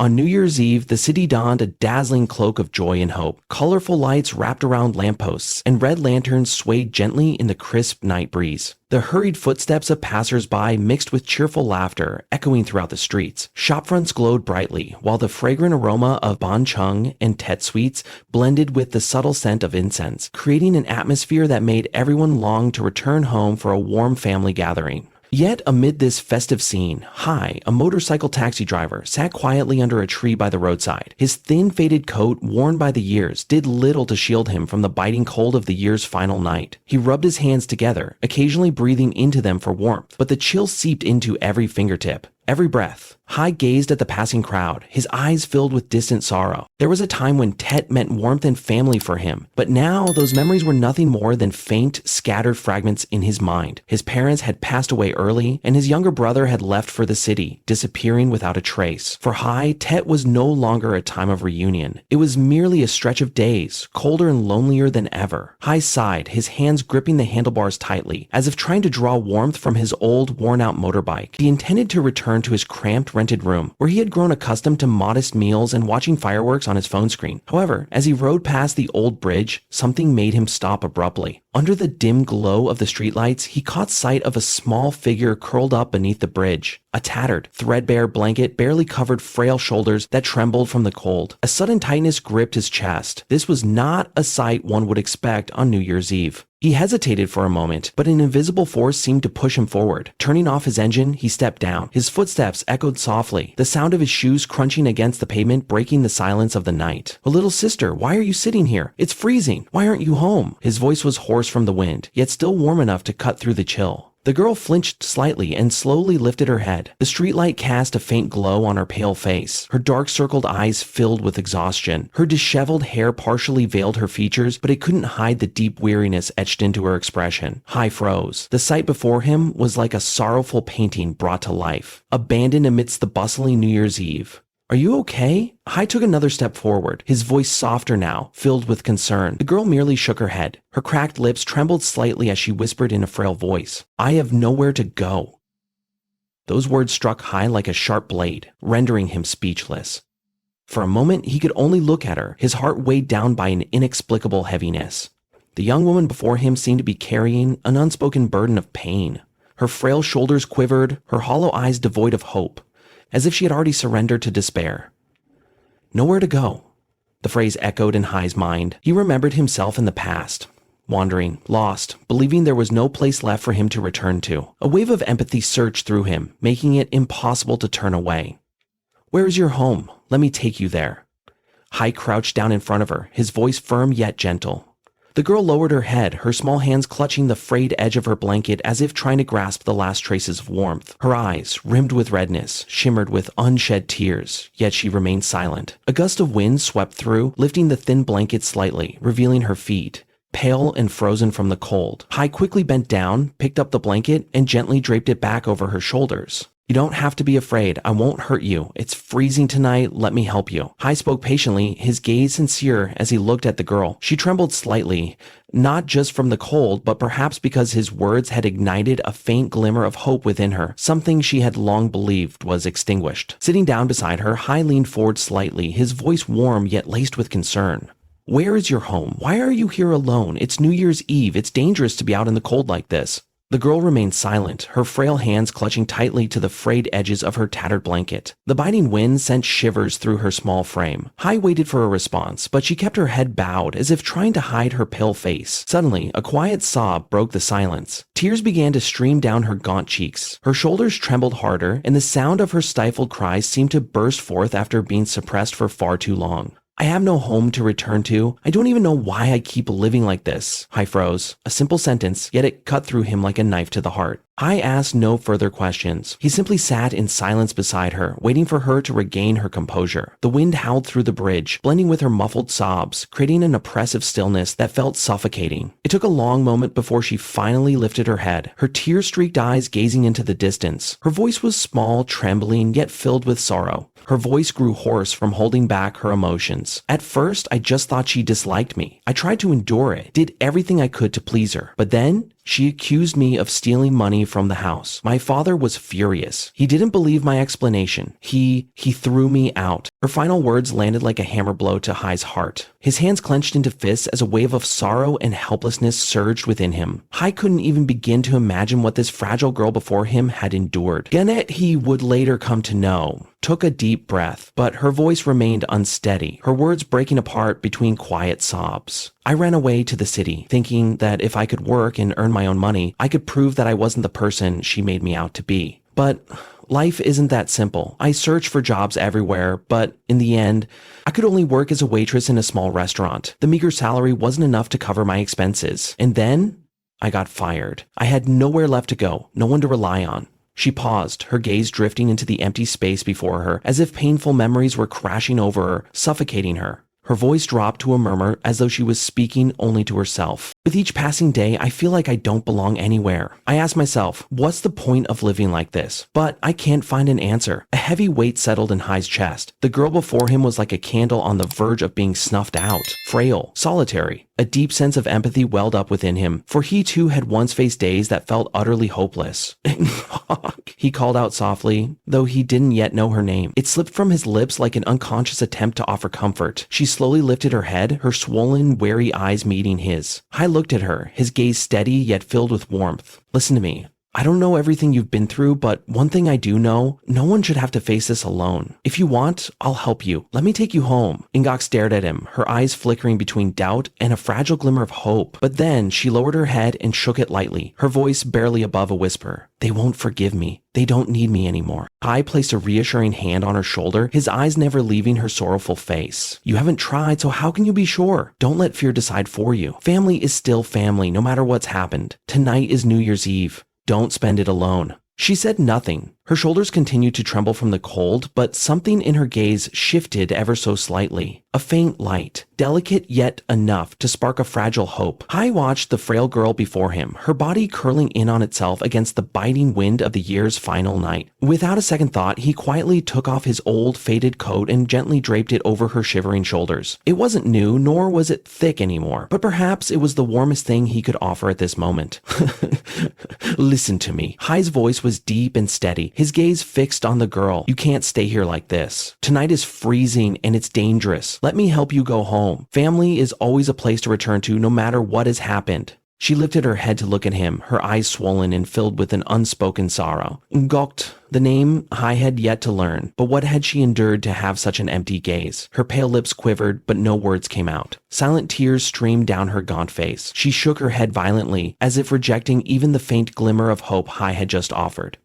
On New Year's Eve, the city donned a dazzling cloak of joy and hope. Colorful lights wrapped around lampposts, and red lanterns swayed gently in the crisp night breeze. The hurried footsteps of passersby mixed with cheerful laughter echoing throughout the streets. Shopfronts glowed brightly, while the fragrant aroma of bánh, chưng, and tet sweets blended with the subtle scent of incense, creating an atmosphere that made everyone long to return home for a warm family gathering. Yet amid this festive scene, Hai, a motorcycle taxi driver, sat quietly under a tree by the roadside. His thin faded coat, worn by the years, did little to shield him from the biting cold of the year's final night. He rubbed his hands together, occasionally breathing into them for warmth, but the chill seeped into every fingertip. Every breath. Hai gazed at the passing crowd, his eyes filled with distant sorrow. There was a time when Tet meant warmth and family for him, but now those memories were nothing more than faint, scattered fragments in his mind. His parents had passed away early, and his younger brother had left for the city, disappearing without a trace. For Hai, Tet was no longer a time of reunion. It was merely a stretch of days, colder and lonelier than ever. Hai sighed, his hands gripping the handlebars tightly, as if trying to draw warmth from his old, worn-out motorbike. He intended to return to his cramped rented room, where he had grown accustomed to modest meals and watching fireworks on his phone screen. However, as he rode past the old bridge, something made him stop abruptly. Under the dim glow of the streetlights, he caught sight of a small figure curled up beneath the bridge. A tattered, threadbare blanket barely covered frail shoulders that trembled from the cold. A sudden tightness gripped his chest. This was not a sight one would expect on New Year's Eve. He hesitated for a moment, but an invisible force seemed to push him forward. Turning off his engine, he stepped down. His footsteps echoed softly, the sound of his shoes crunching against the pavement breaking the silence of the night. "A little sister, why are you sitting here? It's freezing. Why aren't you home?" His voice was hoarse from the wind, yet still warm enough to cut through the chill. The girl flinched slightly and slowly lifted her head. The streetlight cast a faint glow on her pale face. Her dark-circled eyes filled with exhaustion. Her disheveled hair partially veiled her features, but it couldn't hide the deep weariness etched into her expression. Hai froze. The sight before him was like a sorrowful painting brought to life, abandoned amidst the bustling New Year's Eve. "Are you okay?" Hai took another step forward, his voice softer now, filled with concern. The girl merely shook her head. Her cracked lips trembled slightly as she whispered in a frail voice, "I have nowhere to go." Those words struck Hai like a sharp blade, rendering him speechless. For a moment, he could only look at her, his heart weighed down by an inexplicable heaviness. The young woman before him seemed to be carrying an unspoken burden of pain. Her frail shoulders quivered, her hollow eyes devoid of hope, as if she had already surrendered to despair. Nowhere to go. The phrase echoed in Hai's mind. He remembered himself in the past, wandering, lost, believing there was no place left for him to return to. A wave of empathy surged through him, making it impossible to turn away. "Where is your home? Let me take you there." Hai crouched down in front of her, his voice firm yet gentle. The girl lowered her head, her small hands clutching the frayed edge of her blanket as if trying to grasp the last traces of warmth. Her eyes, rimmed with redness, shimmered with unshed tears, yet she remained silent. A gust of wind swept through, lifting the thin blanket slightly, revealing her feet, pale and frozen from the cold. Hai quickly bent down, picked up the blanket, and gently draped it back over her shoulders. "You don't have to be afraid. I won't hurt you. It's freezing tonight. Let me help you." Hai spoke patiently, his gaze sincere as he looked at the girl. She trembled slightly, not just from the cold, but perhaps because his words had ignited a faint glimmer of hope within her, something she had long believed was extinguished. Sitting down beside her, Hai leaned forward slightly, his voice warm yet laced with concern. "Where is your home? Why are you here alone? It's New Year's Eve. It's dangerous to be out in the cold like this." The girl remained silent, her frail hands clutching tightly to the frayed edges of her tattered blanket. The biting wind sent shivers through her small frame. Hai waited for a response, but she kept her head bowed as if trying to hide her pale face. Suddenly, a quiet sob broke the silence. Tears began to stream down her gaunt cheeks. Her shoulders trembled harder, and the sound of her stifled cries seemed to burst forth after being suppressed for far too long. "I have no home to return to. I don't even know why I keep living like this." Hai froze. A simple sentence, yet it cut through him like a knife to the heart. Hai asked no further questions. He simply sat in silence beside her, waiting for her to regain her composure. The wind howled through the bridge, blending with her muffled sobs, creating an oppressive stillness that felt suffocating. It took a long moment before she finally lifted her head, her tear-streaked eyes gazing into the distance. Her voice was small, trembling, yet filled with sorrow. Her voice grew hoarse from holding back her emotions. "At first, I just thought she disliked me. I tried to endure it, did everything I could to please her. But then, She accused me of stealing money from the house. My father was furious. He didn't believe my explanation. He threw me out. Her final words landed like a hammer blow to Hai's heart. His hands clenched into fists as a wave of sorrow and helplessness surged within him. Hai couldn't even begin to imagine what this fragile girl before him had endured. Gannett, he would later come to know, took a deep breath, but her voice remained unsteady, her words breaking apart between quiet sobs. I ran away to the city, thinking that if I could work and earn my own money, I could prove that I wasn't the person she made me out to be. But life isn't that simple. I searched for jobs everywhere, but in the end, I could only work as a waitress in a small restaurant. The meager salary wasn't enough to cover my expenses. And then I got fired. I had nowhere left to go, no one to rely on. She paused, her gaze drifting into the empty space before her, as if painful memories were crashing over her, suffocating her. Her voice dropped to a murmur as though she was speaking only to herself. With each passing day, I feel like I don't belong anywhere. I ask myself, what's the point of living like this? But I can't find an answer. A heavy weight settled in Hai's chest. The girl before him was like a candle on the verge of being snuffed out. Frail, solitary. A deep sense of empathy welled up within him, for he too had once faced days that felt utterly hopeless. He called out softly, though he didn't yet know her name. It slipped from his lips like an unconscious attempt to offer comfort. She slowly lifted her head, her swollen, wary eyes meeting his. Hai looked at her, his gaze steady yet filled with warmth. Listen to me. I don't know everything you've been through, but one thing I do know, no one should have to face this alone. If you want, I'll help you. Let me take you home. Ingok stared at him, her eyes flickering between doubt and a fragile glimmer of hope. But then she lowered her head and shook it lightly, her voice barely above a whisper. They won't forgive me. They don't need me anymore. Hai placed a reassuring hand on her shoulder, his eyes never leaving her sorrowful face. You haven't tried, so how can you be sure? Don't let fear decide for you. Family is still family, no matter what's happened. Tonight is New Year's Eve. Don't spend it alone. She said nothing. Her shoulders continued to tremble from the cold, but something in her gaze shifted ever so slightly. A faint light, delicate yet enough to spark a fragile hope. Hai watched the frail girl before him, her body curling in on itself against the biting wind of the year's final night. Without a second thought, he quietly took off his old, faded coat and gently draped it over her shivering shoulders. It wasn't new, nor was it thick anymore, but perhaps it was the warmest thing he could offer at this moment. Listen to me. Hai's voice was deep and steady, his gaze fixed on the girl. You can't stay here like this. Tonight is freezing and it's dangerous. Let me help you go home. Family is always a place to return to no matter what has happened. She lifted her head to look at him, her eyes swollen and filled with an unspoken sorrow. Ngokt, the name Hai had yet to learn, but what had she endured to have such an empty gaze? Her pale lips quivered, but no words came out. Silent tears streamed down her gaunt face. She shook her head violently, as if rejecting even the faint glimmer of hope Hai had just offered.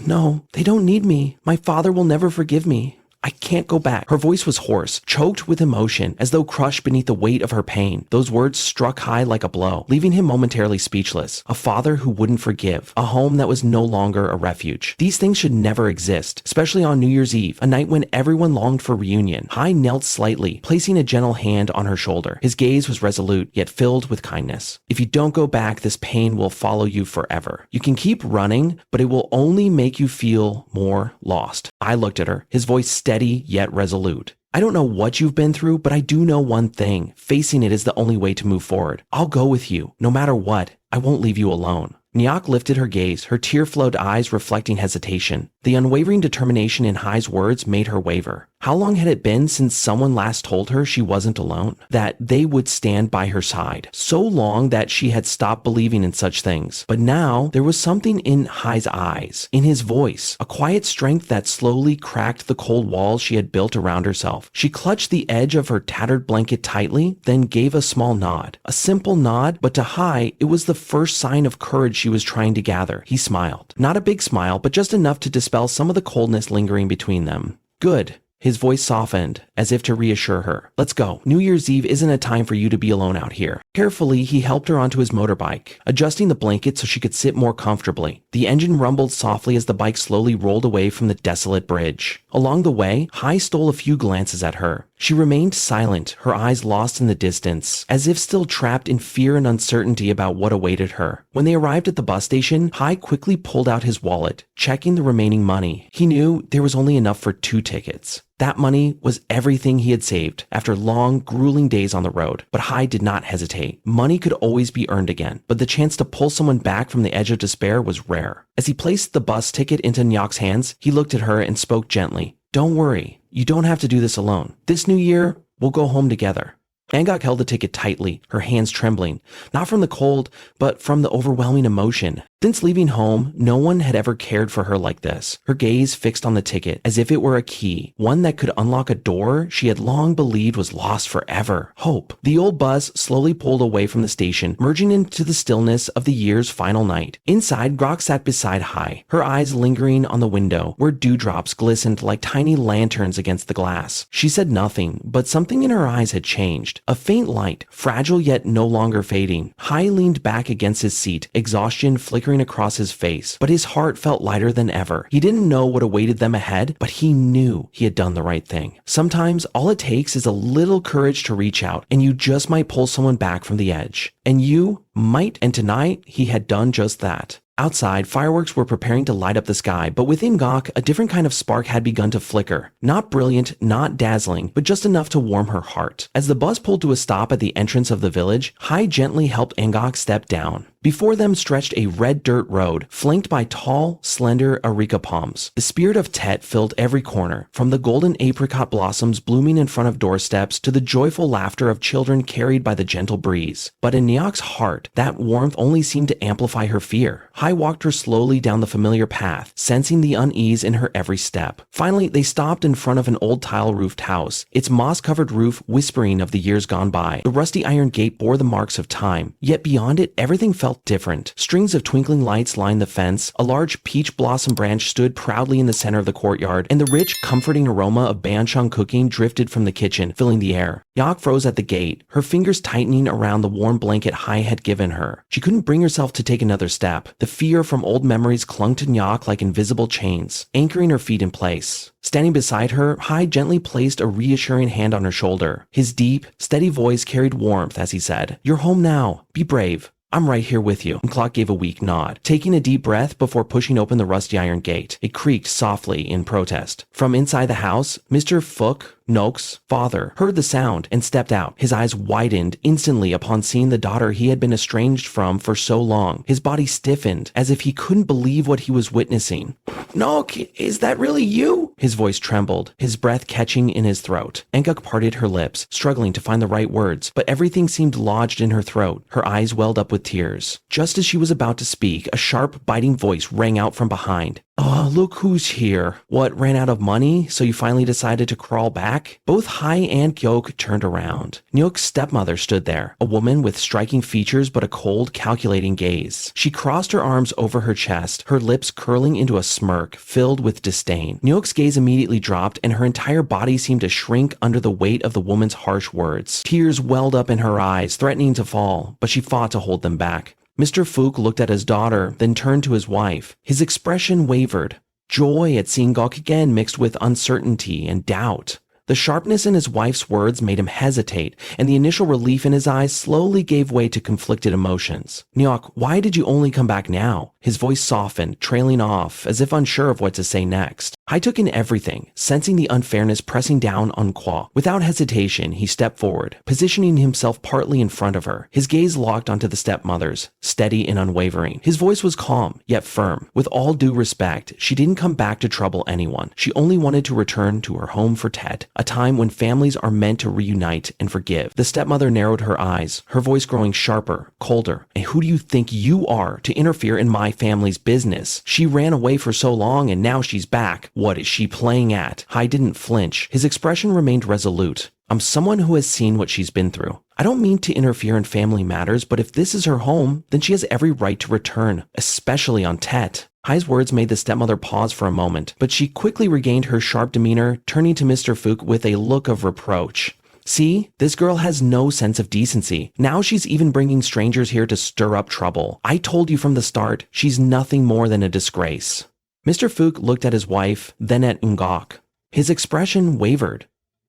No, they don't need me. My father will never forgive me. I can't go back. Her voice was hoarse, choked with emotion, as though crushed beneath the weight of her pain. Those words struck Hai like a blow, leaving him momentarily speechless. A father who wouldn't forgive. A home that was no longer a refuge. These things should never exist, especially on New Year's Eve, a night when everyone longed for reunion. Hai knelt slightly, placing a gentle hand on her shoulder. His gaze was resolute, yet filled with kindness. If you don't go back, this pain will follow you forever. You can keep running, but it will only make you feel more lost. I looked at her, his voice steady yet resolute. I don't know what you've been through, but I do know one thing. Facing it is the only way to move forward. I'll go with you, no matter what. I won't leave you alone. Nyak lifted her gaze, her tear-flowed eyes reflecting hesitation. The unwavering determination in Hai's words made her waver. How long had it been since someone last told her she wasn't alone? That they would stand by her side. So long that she had stopped believing in such things. But now, there was something in Hai's eyes, in his voice, a quiet strength that slowly cracked the cold walls she had built around herself. She clutched the edge of her tattered blanket tightly, then gave a small nod. A simple nod, but to Hai, it was the first sign of courage she was trying to gather. He smiled. Not a big smile, but just enough to dispel some of the coldness lingering between them. Good. His voice softened, as if to reassure her. Let's go. New Year's Eve isn't a time for you to be alone out here. Carefully, he helped her onto his motorbike, adjusting the blanket so she could sit more comfortably. The engine rumbled softly as the bike slowly rolled away from the desolate bridge. Along the way, Hai stole a few glances at her. She remained silent, her eyes lost in the distance, as if still trapped in fear and uncertainty about what awaited her. When they arrived at the bus station, Hai quickly pulled out his wallet, checking the remaining money. He knew there was only enough for 2 tickets. That money was everything he had saved after long, grueling days on the road. But Hai did not hesitate. Money could always be earned again, but the chance to pull someone back from the edge of despair was rare. As he placed the bus ticket into Nyok's hands, he looked at her and spoke gently. Don't worry, you don't have to do this alone. This new year, we'll go home together. Angok held the ticket tightly, her hands trembling, not from the cold, but from the overwhelming emotion. Since leaving home, no one had ever cared for her like this, her gaze fixed on the ticket as if it were a key, one that could unlock a door she had long believed was lost forever. Hope. The old bus slowly pulled away from the station, merging into the stillness of the year's final night. Inside, Grok sat beside Hai, her eyes lingering on the window, where dewdrops glistened like tiny lanterns against the glass. She said nothing, but something in her eyes had changed. A faint light, fragile yet no longer fading. Hai leaned back against his seat, exhaustion flickering across his face, but his heart felt lighter than ever. He didn't know what awaited them ahead, but he knew he had done the right thing. Sometimes all it takes is a little courage to reach out, and you just might pull someone back from the edge. And you might, and tonight he had done just that. Outside, fireworks were preparing to light up the sky, but within Gok, a different kind of spark had begun to flicker. Not brilliant, not dazzling, but just enough to warm her heart. As the bus pulled to a stop at the entrance of the village, Hai gently helped Angok step down. Before them stretched a red dirt road, flanked by tall, slender areca palms. The spirit of Tet filled every corner, from the golden apricot blossoms blooming in front of doorsteps to the joyful laughter of children carried by the gentle breeze. But in Nyok's heart, that warmth only seemed to amplify her fear. Hai walked her slowly down the familiar path, sensing the unease in her every step. Finally, they stopped in front of an old tile-roofed house, its moss-covered roof whispering of the years gone by. The rusty iron gate bore the marks of time, yet beyond it, everything felt different. Strings of twinkling lights lined the fence, a large peach blossom branch stood proudly in the center of the courtyard, and the rich, comforting aroma of banchan cooking drifted from the kitchen, filling the air. Nyok froze at the gate, her fingers tightening around the warm blanket Hai had given her. She couldn't bring herself to take another step. The fear from old memories clung to Nyok like invisible chains, anchoring her feet in place. Standing beside her, Hai gently placed a reassuring hand on her shoulder. His deep, steady voice carried warmth as he said, "You're home now. Be brave. I'm right here with you." And Clock gave a weak nod, taking a deep breath before pushing open the rusty iron gate. It creaked softly in protest. From inside the house, Mr. Fook, Nok's father, heard the sound and stepped out. His eyes widened instantly upon seeing the daughter he had been estranged from for so long. His body stiffened, as if he couldn't believe what he was witnessing. "Nok, is that really you?" His voice trembled, his breath catching in his throat. Anguk parted her lips, struggling to find the right words, but everything seemed lodged in her throat. Her eyes welled up with tears. Just as she was about to speak, a sharp, biting voice rang out from behind. "Oh, look who's here. What, ran out of money, so you finally decided to crawl back?" Both Hai and Gyok turned around. Nyok's stepmother stood there, a woman with striking features but a cold, calculating gaze. She crossed her arms over her chest, her lips curling into a smirk filled with disdain. Nyok's gaze immediately dropped, and her entire body seemed to shrink under the weight of the woman's harsh words. Tears welled up in her eyes, threatening to fall, but she fought to hold them back. Mr. Fook looked at his daughter, then turned to his wife. His expression wavered. Joy at seeing Gok again mixed with uncertainty and doubt. The sharpness in his wife's words made him hesitate, and the initial relief in his eyes slowly gave way to conflicted emotions. "Nyok, why did you only come back now?" His voice softened, trailing off, as if unsure of what to say next. Hai took in everything, sensing the unfairness pressing down on Kwa. Without hesitation, he stepped forward, positioning himself partly in front of her. His gaze locked onto the stepmother's, steady and unwavering. His voice was calm, yet firm. With all due respect, she didn't come back to trouble anyone. She only wanted to return to her home for Tet, a time when families are meant to reunite and forgive. The stepmother narrowed her eyes, her voice growing sharper, colder. "And who do you think you are to interfere in my family's business? She ran away for so long and now she's back. What is she playing at?" Hai didn't flinch. His expression remained resolute. "I'm someone who has seen what she's been through. I don't mean to interfere in family matters, but if this is her home, then she has every right to return, especially on Tet." Hai's words made the stepmother pause for a moment, but she quickly regained her sharp demeanor, turning to Mr. Fook with a look of reproach. "See, this girl has no sense of decency. Now she's even bringing strangers here to stir up trouble. I told you from the start, she's nothing more than a disgrace." Mr. Fook looked at his wife, then at Ngok. His expression wavered.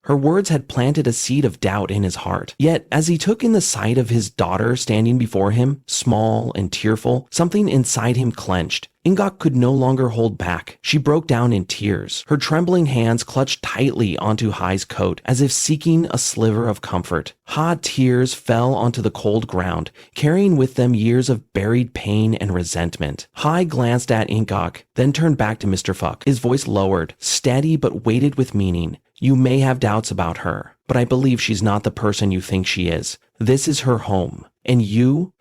Her words had planted a seed of doubt in his heart. Yet, as he took in the sight of his daughter standing before him, small and tearful, something inside him clenched. Ingok could no longer hold back. She broke down in tears. Her trembling hands clutched tightly onto Hai's coat, as if seeking a sliver of comfort. Hot tears fell onto the cold ground, carrying with them years of buried pain and resentment. Hai glanced at Ingok, then turned back to Mr. Fuck. His voice lowered, steady but weighted with meaning. You may have doubts about her, but I believe she's not the person you think she is. This is her home. And you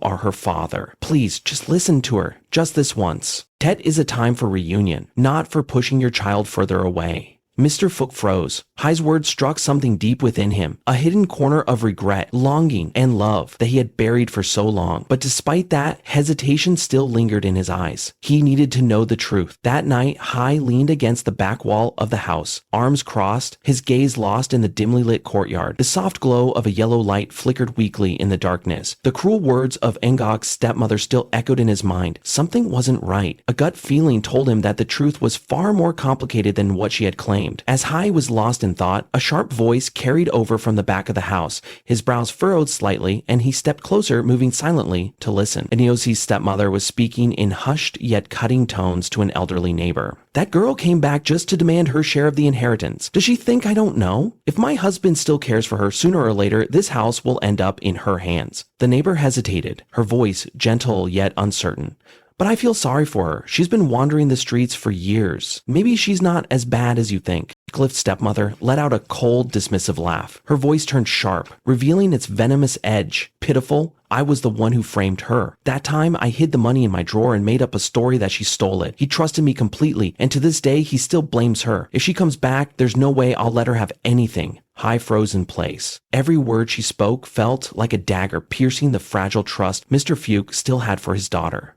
are her father. Please, just listen to her, just this once. Tet is a time for reunion, not for pushing your child further away. Mr. Fook froze. Hai's words struck something deep within him, a hidden corner of regret, longing, and love that he had buried for so long. But despite that, hesitation still lingered in his eyes. He needed to know the truth. That night, Hai leaned against the back wall of the house, arms crossed, his gaze lost in the dimly lit courtyard. The soft glow of a yellow light flickered weakly in the darkness. The cruel words of Engok's stepmother still echoed in his mind. Something wasn't right. A gut feeling told him that the truth was far more complicated than what she had claimed. As Hai was lost in thought, a sharp voice carried over from the back of the house. His brows furrowed slightly, and he stepped closer, moving silently to listen. Aniosi's stepmother was speaking in hushed yet cutting tones to an elderly neighbor. That girl came back just to demand her share of the inheritance. Does she think I don't know? If my husband still cares for her, sooner or later, this house will end up in her hands. The neighbor hesitated, her voice gentle yet uncertain. But I feel sorry for her. She's been wandering the streets for years. Maybe she's not as bad as you think. Cliff's stepmother let out a cold, dismissive laugh. Her voice turned sharp, revealing its venomous edge. Pitiful, I was the one who framed her. That time, I hid the money in my drawer and made up a story that she stole it. He trusted me completely, and to this day, he still blames her. If she comes back, there's no way I'll let her have anything. Hai froze in place. Every word she spoke felt like a dagger piercing the fragile trust Mr. Fuke still had for his daughter.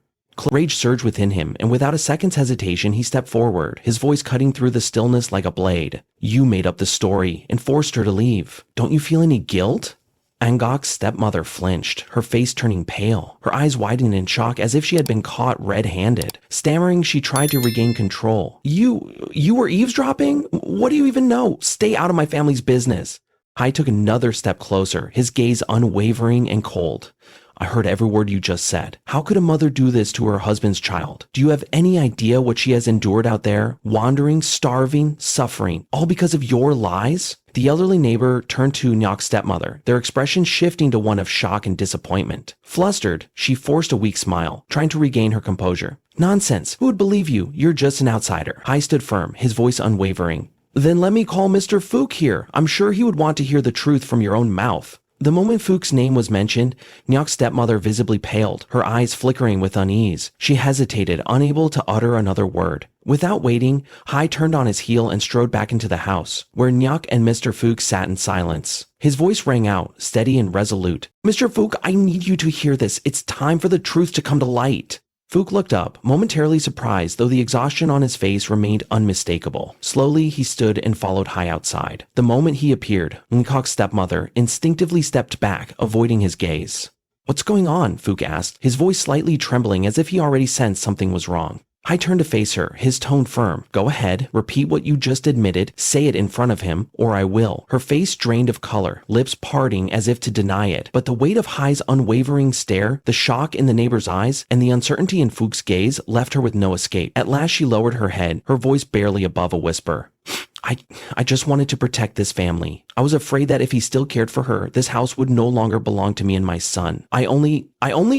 Rage surged within him, and without a second's hesitation, he stepped forward, his voice cutting through the stillness like a blade. You made up the story and forced her to leave. Don't you feel any guilt? Angok's stepmother flinched, her face turning pale, her eyes widening in shock as if she had been caught red-handed. Stammering, she tried to regain control. You were eavesdropping? What do you even know? Stay out of my family's business. Hai took another step closer, his gaze unwavering and cold. I heard every word you just said. How could a mother do this to her husband's child? Do you have any idea what she has endured out there? Wandering, starving, suffering, all because of your lies? The elderly neighbor turned to Nyok's stepmother, their expression shifting to one of shock and disappointment. Flustered, she forced a weak smile, trying to regain her composure. Nonsense. Who would believe you? You're just an outsider. Hai stood firm, his voice unwavering. Then let me call Mr. Fook here. I'm sure he would want to hear the truth from your own mouth. The moment Fook's name was mentioned, Nyok's stepmother visibly paled, her eyes flickering with unease. She hesitated, unable to utter another word. Without waiting, Hai turned on his heel and strode back into the house, where Nyok and Mr. Fook sat in silence. His voice rang out, steady and resolute. Mr. Fook, I need you to hear this. It's time for the truth to come to light. Fook looked up, momentarily surprised, though the exhaustion on his face remained unmistakable. Slowly, he stood and followed Hai outside. The moment he appeared, Ngok's stepmother instinctively stepped back, avoiding his gaze. What's going on? Fook asked, his voice slightly trembling as if he already sensed something was wrong. Hai turned to face her, his tone firm. Go ahead, repeat what you just admitted, say it in front of him, or I will. Her face drained of color, lips parting as if to deny it. But the weight of Hai's unwavering stare, the shock in the neighbor's eyes, and the uncertainty in Fook's gaze left her with no escape. At last she lowered her head, her voice barely above a whisper. I just wanted to protect this family. I was afraid that if he still cared for her, this house would no longer belong to me and my son. I only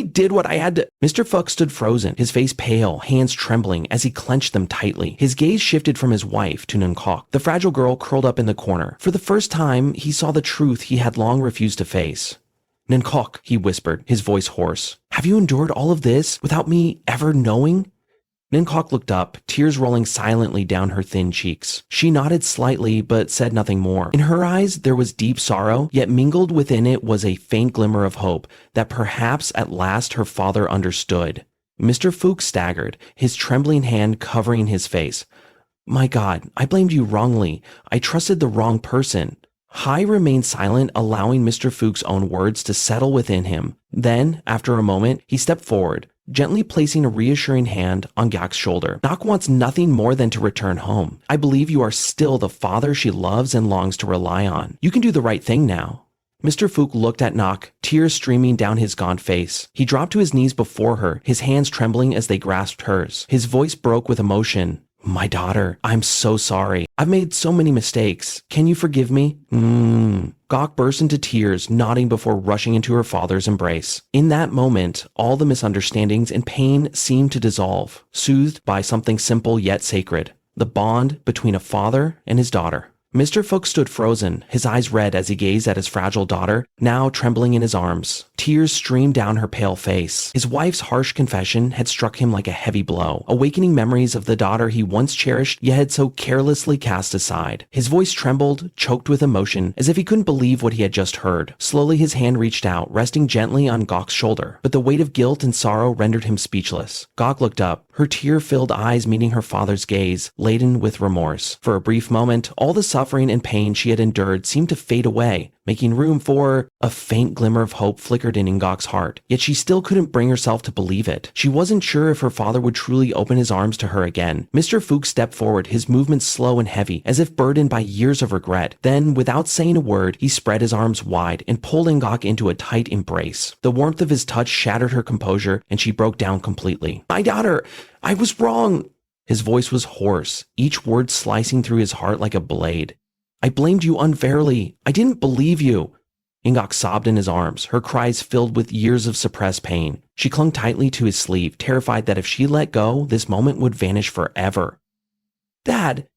did what I had to. Mr. Fuck stood frozen, his face pale, hands trembling as he clenched them tightly. His gaze shifted from his wife to Ngok, the fragile girl curled up in the corner. For the first time, he saw the truth he had long refused to face. Ngok, he whispered, his voice hoarse. Have you endured all of this without me ever knowing? Ngok looked up, tears rolling silently down her thin cheeks. She nodded slightly, but said nothing more. In her eyes, there was deep sorrow, yet mingled within it was a faint glimmer of hope that perhaps at last her father understood. Mr. Fook staggered, his trembling hand covering his face. My God, I blamed you wrongly. I trusted the wrong person. Hai remained silent, allowing Mr. Fook's own words to settle within him. Then, after a moment, he stepped forward, gently placing a reassuring hand on Gyak's shoulder. Ngok wants nothing more than to return home. I believe you are still the father she loves and longs to rely on. You can do the right thing now. Mr. Fook looked at Nok, tears streaming down his gaunt face. He dropped to his knees before her, his hands trembling as they grasped hers. His voice broke with emotion. My daughter, I'm so sorry. I've made so many mistakes. Can you forgive me? Gok burst into tears, nodding before rushing into her father's embrace. In that moment, all the misunderstandings and pain seemed to dissolve, soothed by something simple yet sacred, the bond between a father and his daughter. Mr. Fook stood frozen, his eyes red as he gazed at his fragile daughter, now trembling in his arms. Tears streamed down her pale face. His wife's harsh confession had struck him like a heavy blow, awakening memories of the daughter he once cherished yet had so carelessly cast aside. His voice trembled, choked with emotion, as if he couldn't believe what he had just heard. Slowly his hand reached out, resting gently on Gok's shoulder, but the weight of guilt and sorrow rendered him speechless. Gok looked up, her tear-filled eyes meeting her father's gaze, laden with remorse. For a brief moment, all the suffering and pain she had endured seemed to fade away, making room for a faint glimmer of hope flickered in Ngok's heart. Yet she still couldn't bring herself to believe it. She wasn't sure if her father would truly open his arms to her again. Mr. Fook stepped forward, his movements slow and heavy, as if burdened by years of regret. Then, without saying a word, he spread his arms wide and pulled Ngok into a tight embrace. The warmth of his touch shattered her composure, and she broke down completely. My daughter, I was wrong. His voice was hoarse, each word slicing through his heart like a blade. I blamed you unfairly. I didn't believe you. Ngok sobbed in his arms, her cries filled with years of suppressed pain. She clung tightly to his sleeve, terrified that if she let go, this moment would vanish forever. Dad,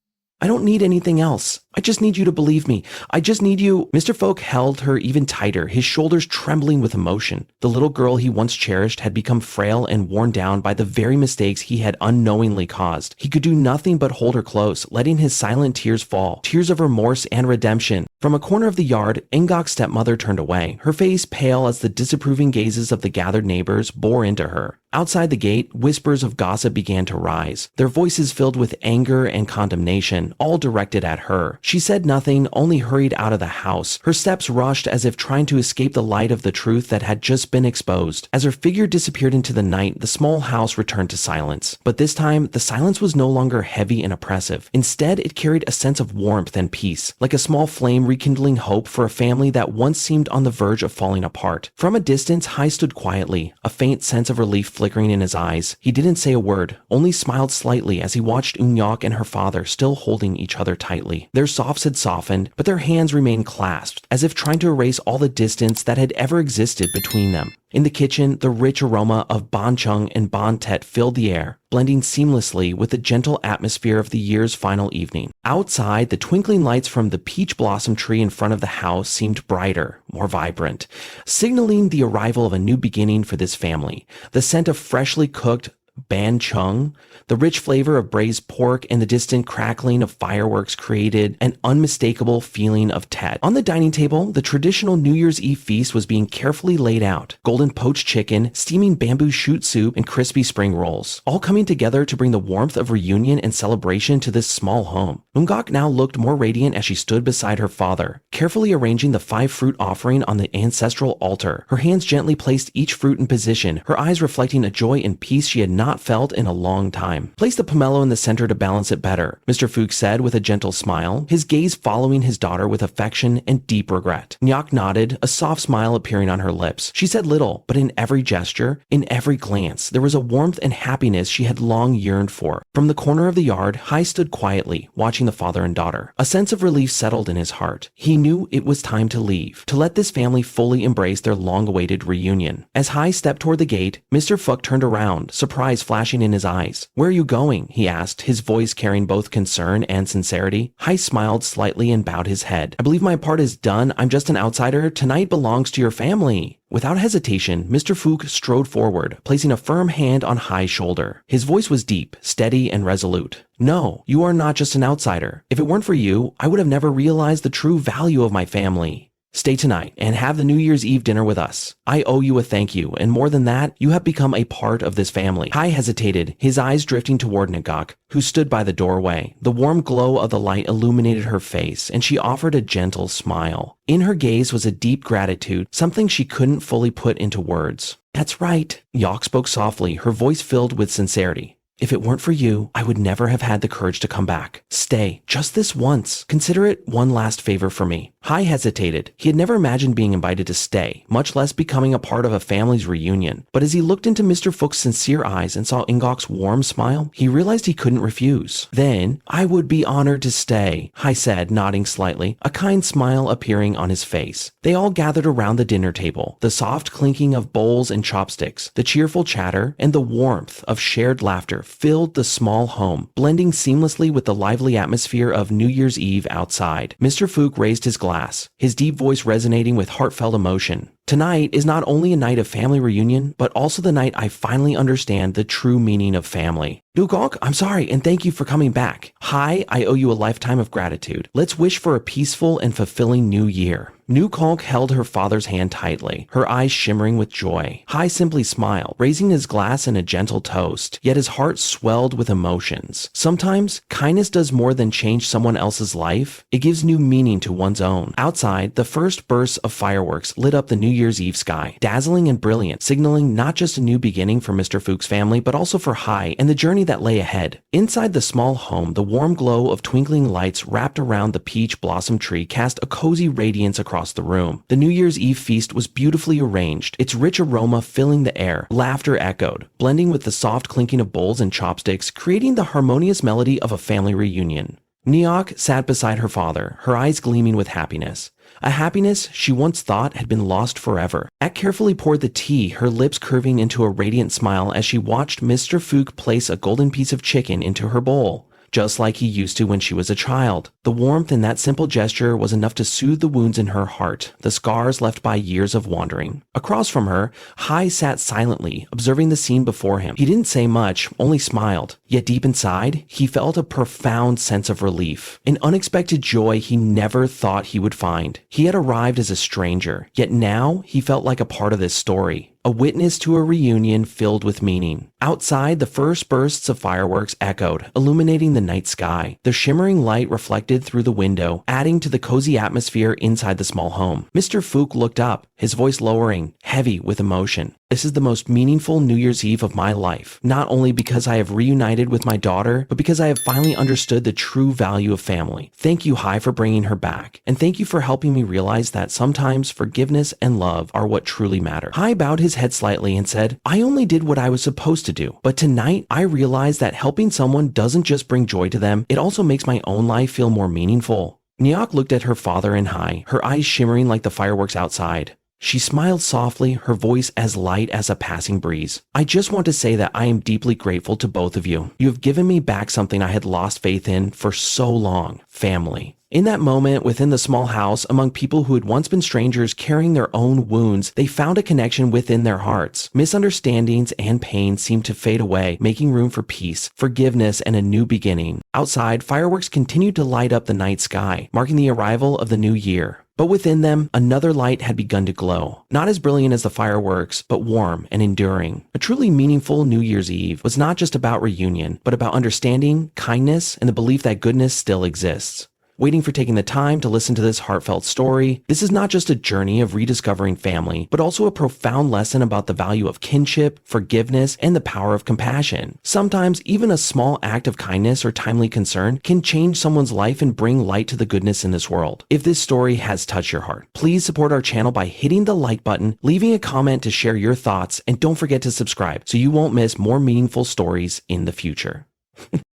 I don't need anything else. I just need you to believe me. I just need you. Mr. Fook held her even tighter, his shoulders trembling with emotion. The little girl he once cherished had become frail and worn down by the very mistakes he had unknowingly caused. He could do nothing but hold her close, letting his silent tears fall, tears of remorse and redemption. From a corner of the yard, Ngok's stepmother turned away, her face pale as the disapproving gazes of the gathered neighbors bore into her. Outside the gate, whispers of gossip began to rise, their voices filled with anger and condemnation, all directed at her. She said nothing, only hurried out of the house. Her steps rushed as if trying to escape the light of the truth that had just been exposed. As her figure disappeared into the night, the small house returned to silence. But this time, the silence was no longer heavy and oppressive. Instead, it carried a sense of warmth and peace, like a small flame rekindling hope for a family that once seemed on the verge of falling apart. From a distance, Hai stood quietly, a faint sense of relief flickering in his eyes. He didn't say a word, only smiled slightly as he watched Unyak and her father still holding each other tightly. Their softs had softened, but their hands remained clasped, as if trying to erase all the distance that had ever existed between them. In the kitchen, the rich aroma of bánh chưng and bánh tét filled the air, blending seamlessly with the gentle atmosphere of the year's final evening. Outside, the twinkling lights from the peach blossom tree in front of the house seemed brighter, more vibrant, signaling the arrival of a new beginning for this family. The scent of freshly cooked bánh chưng, the rich flavor of braised pork, and the distant crackling of fireworks created an unmistakable feeling of Tet. On the dining table, the traditional New Year's Eve feast was being carefully laid out. Golden poached chicken, steaming bamboo shoot soup, and crispy spring rolls, all coming together to bring the warmth of reunion and celebration to this small home. Ngok now looked more radiant as she stood beside her father, carefully arranging the 5-fruit offering on the ancestral altar. Her hands gently placed each fruit in position, her eyes reflecting a joy and peace she had not felt in a long time. Place the pomelo in the center to balance it better, Mr. Fook said with a gentle smile, his gaze following his daughter with affection and deep regret. Nyak nodded, a soft smile appearing on her lips. She said little, but in every gesture, in every glance, there was a warmth and happiness she had long yearned for. From the corner of the yard, Hai stood quietly, watching the father and daughter. A sense of relief settled in his heart. He knew it was time to leave, to let this family fully embrace their long-awaited reunion. As Hai stepped toward the gate, Mr. Fook turned around, surprise flashing in his eyes. Where are you going? He asked, his voice carrying both concern and sincerity. Hai smiled slightly and bowed his head. I believe my part is done. I'm just an outsider. Tonight belongs to your family. Without hesitation, Mr. Fook strode forward, placing a firm hand on Hai's shoulder. His voice was deep, steady, and resolute. No, you are not just an outsider. If it weren't for you, I would have never realized the true value of my family. Stay tonight and have the New Year's Eve dinner with us. I owe you a thank you, and more than that, you have become a part of this family. Hai hesitated, his eyes drifting toward Ngok, who stood by the doorway. The warm glow of the light illuminated her face, and she offered a gentle smile. In her gaze was a deep gratitude, something she couldn't fully put into words. That's right. Ngok spoke softly, her voice filled with sincerity. If it weren't for you, I would never have had the courage to come back. Stay, just this once. Consider it one last favor for me. Hai hesitated. He had never imagined being invited to stay, much less becoming a part of a family's reunion. But as he looked into Mr. Fook's sincere eyes and saw Ingok's warm smile, he realized he couldn't refuse. Then, I would be honored to stay, Hai said, nodding slightly, a kind smile appearing on his face. They all gathered around the dinner table, the soft clinking of bowls and chopsticks, the cheerful chatter, and the warmth of shared laughter filled the small home, blending seamlessly with the lively atmosphere of New Year's Eve outside. Mr. Fook raised his glass, his deep voice resonating with heartfelt emotion. Tonight is not only a night of family reunion, but also the night I finally understand the true meaning of family. Ngok, I'm sorry, and thank you for coming back. Hai, I owe you a lifetime of gratitude. Let's wish for a peaceful and fulfilling new year. Ngok held her father's hand tightly, her eyes shimmering with joy. Hai simply smiled, raising his glass in a gentle toast, yet his heart swelled with emotions. Sometimes, kindness does more than change someone else's life. It gives new meaning to one's own. Outside, the first bursts of fireworks lit up the New Year's Eve sky, dazzling and brilliant, signaling not just a new beginning for Mr. Fook's family, but also for Hai and the journey that lay ahead. Inside the small home, the warm glow of twinkling lights wrapped around the peach blossom tree cast a cozy radiance across the room. The New Year's Eve feast was beautifully arranged, its rich aroma filling the air. Laughter echoed, blending with the soft clinking of bowls and chopsticks, creating the harmonious melody of a family reunion. Neok sat beside her father, her eyes gleaming with happiness. A happiness she once thought had been lost forever. Ak carefully poured the tea, her lips curving into a radiant smile as she watched Mr. Fook place a golden piece of chicken into her bowl, just like he used to when she was a child. The warmth in that simple gesture was enough to soothe the wounds in her heart, the scars left by years of wandering. Across from her, Hai sat silently, observing the scene before him. He didn't say much, only smiled. Yet deep inside, he felt a profound sense of relief, an unexpected joy he never thought he would find. He had arrived as a stranger, yet now he felt like a part of this story, a witness to a reunion filled with meaning. Outside, the first bursts of fireworks echoed, illuminating the night sky. The shimmering light reflected through the window, adding to the cozy atmosphere inside the small home. Mr. Fook looked up, his voice lowering, heavy with emotion. This is the most meaningful New Year's Eve of my life, not only because I have reunited with my daughter, but because I have finally understood the true value of family. Thank you, Hai, for bringing her back, and thank you for helping me realize that sometimes forgiveness and love are what truly matter. Hai bowed his head slightly and said, I only did what I was supposed to do, but tonight I realized that helping someone doesn't just bring joy to them, it also makes my own life feel more meaningful. Neok looked at her father and Hai, her eyes shimmering like the fireworks outside. She smiled softly, her voice as light as a passing breeze. I just want to say that I am deeply grateful to both of you. You have given me back something I had lost faith in for so long, family. In that moment, within the small house, among people who had once been strangers carrying their own wounds, they found a connection within their hearts. Misunderstandings and pain seemed to fade away, making room for peace, forgiveness, and a new beginning. Outside, fireworks continued to light up the night sky, marking the arrival of the new year. But within them, another light had begun to glow. Not as brilliant as the fireworks, but warm and enduring. A truly meaningful New Year's Eve was not just about reunion, but about understanding, kindness, and the belief that goodness still exists. Waiting for taking the time to listen to this heartfelt story, this is not just a journey of rediscovering family, but also a profound lesson about the value of kinship, forgiveness, and the power of compassion. Sometimes, even a small act of kindness or timely concern can change someone's life and bring light to the goodness in this world. If this story has touched your heart, please support our channel by hitting the like button, leaving a comment to share your thoughts, and don't forget to subscribe so you won't miss more meaningful stories in the future.